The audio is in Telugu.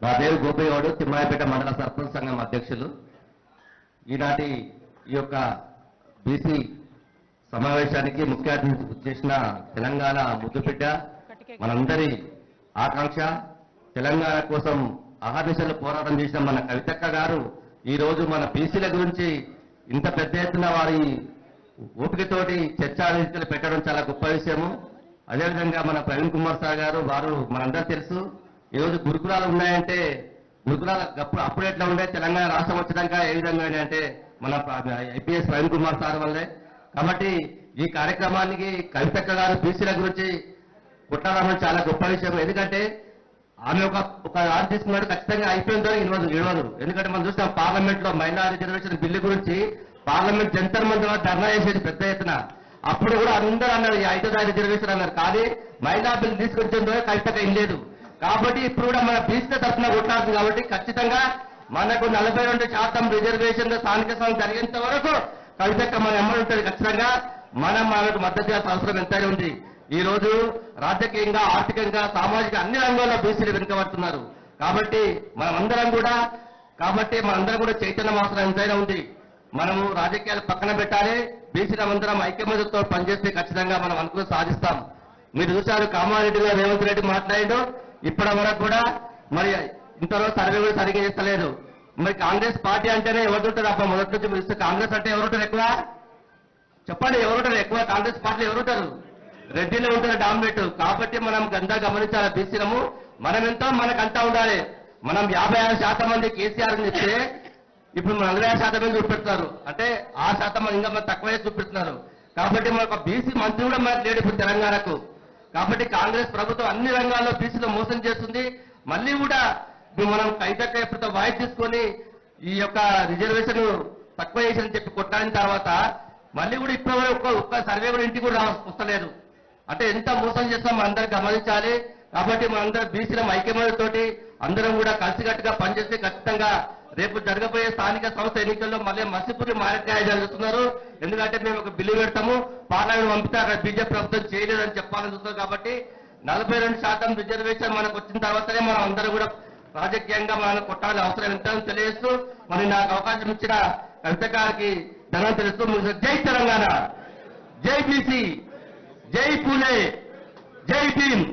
నా పేరు గోపయ్యవాడు, తిమ్మాయపేట మండల సర్పంచ్ సంఘం అధ్యక్షులు. ఈనాటి ఈ యొక్క బీసీ సమావేశానికి ముఖ్య అతిథి చేసిన తెలంగాణ ముద్దుబిడ్డ, మనందరి ఆకాంక్ష, తెలంగాణ కోసం అహర్నిశలు పోరాటం చేసిన మన కవితక్క గారు ఈ రోజు మన బీసీల గురించి ఇంత పెద్ద ఎత్తున వారి ఓపికతోటి చర్చావేదికలు పెట్టడం చాలా గొప్ప విషయము. అదేవిధంగా మన ప్రవీణ్ కుమార్ సార్ గారు, వారు మనందరూ తెలుసు, ఈరోజు గురుకులాలు ఉన్నాయంటే గురుకులాలు అప్పుడు ఎట్లా ఉండే, తెలంగాణ రాష్ట్రం వచ్చినాక ఏ విధంగా అంటే మన ఐపీఎస్ ప్రవీణ్ కుమార్ సార్ వల్లే. కాబట్టి ఈ కార్యక్రమానికి కవితక్క గారు బీసీల గురించి కొట్టాడడం చాలా గొప్ప విషయం. ఎందుకంటే ఆమె ఒక ఆరు తీసుకున్నాడు, ఖచ్చితంగా అయిపోయిందో ఇవ్వదు. ఎందుకంటే మనం చూస్తాం పార్లమెంట్ లో మహిళా రిజర్వేషన్ బిల్లు గురించి పార్లమెంట్ జంతర్ మంత్రి ధర్నా చేసేది పెద్ద ఎత్తున. అప్పుడు కూడా అందరూ అన్నారు ఈ 5వ రిజర్వేషన్ అన్నారు, కానీ మహిళా బిల్లు తీసుకొచ్చిందో కవితక్క ఏం లేదు. కాబట్టి ఇప్పుడు కూడా మన బీసీల తరఫున కొట్లాడుతుంది. కాబట్టి ఖచ్చితంగా మనకు 42% రిజర్వేషన్ స్థానిక సంస్థ జరిగేంత వరకు కవితక్క మన ఎమ్మడి ఉంటుంది. ఖచ్చితంగా మనం మనకు మద్దతు చేయాల్సిన అవసరం ఎంతైనా ఉంది. ఈ రోజు రాజకీయంగా, ఆర్థికంగా, సామాజిక అన్ని రంగాల్లో బీసీలు వెనుకబడుతున్నారు. కాబట్టి మనందరం కూడా చైతన్యం అవసరం ఎంతైనా ఉంది. మనము రాజకీయాలు పక్కన పెట్టాలి, బీసీలందరం ఐక్యమత్యంతో పనిచేస్తే ఖచ్చితంగా మనం అనుకుని సాధిస్తాం. మీరు చూశారు కామారెడ్డి గారు రేవంత్ రెడ్డి మాట్లాడాడు, ఇప్పటి వరకు కూడా మరి ఇంతవరకు సర్వే కూడా సరిగ్గా చేస్తలేదు. మరి కాంగ్రెస్ పార్టీ అంటేనే ఎవరుంటారు అబ్బా, మొదటి నుంచి మీరు ఇస్తే కాంగ్రెస్ అంటే ఎవరుంటారు ఎక్కువ చెప్పండి, ఎవరుంటారు ఎక్కువ? కాంగ్రెస్ పార్టీలో ఎవరుంటారు? రెడ్డిలో ఉంటారు డామినేట్. కాబట్టి మనం గందా గమనించాలి, బీసీలము మనం ఎంతో మనకంటా ఉండాలి. మనం 56% మంది కేసీఆర్ చెప్తే ఇప్పుడు మన 40% మంది చూపెడుతున్నారు, అంటే 6% మంది ఇంకా మనం తక్కువే చూపెడుతున్నారు. కాబట్టి మనకు బీసీ మంత్రి కూడా మనకు లేడు ఇప్పుడు తెలంగాణకు. కాబట్టి కాంగ్రెస్ ప్రభుత్వం అన్ని రంగాల్లో బీసీలో మోసం చేస్తుంది. మళ్ళీ కూడా మనం కవితక్క ఎప్పుడైతే వాయిస్ తీసుకొని ఈ యొక్క రిజర్వేషన్ తక్కువ చేసి చెప్పి కొట్టాడిన తర్వాత మళ్ళీ కూడా ఇప్పుడు ఒక్క సర్వే కూడా ఇంటికి కూడా వస్తలేదు. అంటే ఎంత మోసం చేస్తాం మనందరూ గమనించాలి. కాబట్టి మనందరం బీసీల ఐక్యమత్యంతోటి అందరం కూడా కలిసికట్టుగా పనిచేస్తే ఖచ్చితంగా రేపు జరగబోయే స్థానిక సంస్థ ఎన్నికల్లో మళ్ళీ మసిపూరి మారకాయ జరుగుతున్నారు. ఎందుకంటే మేము ఒక బిల్లు పెడతాము, పార్లమెంట్ పంపితే అక్కడ బీజేపీ ప్రభుత్వం చేయలేదని చెప్పాలని చూస్తాం. కాబట్టి 42% రిజర్వేషన్ మనకు వచ్చిన తర్వాతనే మనం అందరూ కూడా రాజకీయంగా మనం కొట్టాల్సిన అవసరం ఎంతని తెలియజేస్తూ మరి నాకు అవకాశం ఇచ్చిన కవిత గారికి ధనం తెలుస్తూ జై తెలంగాణ, జై బీసీ, జై పూలే, జై భీమ్.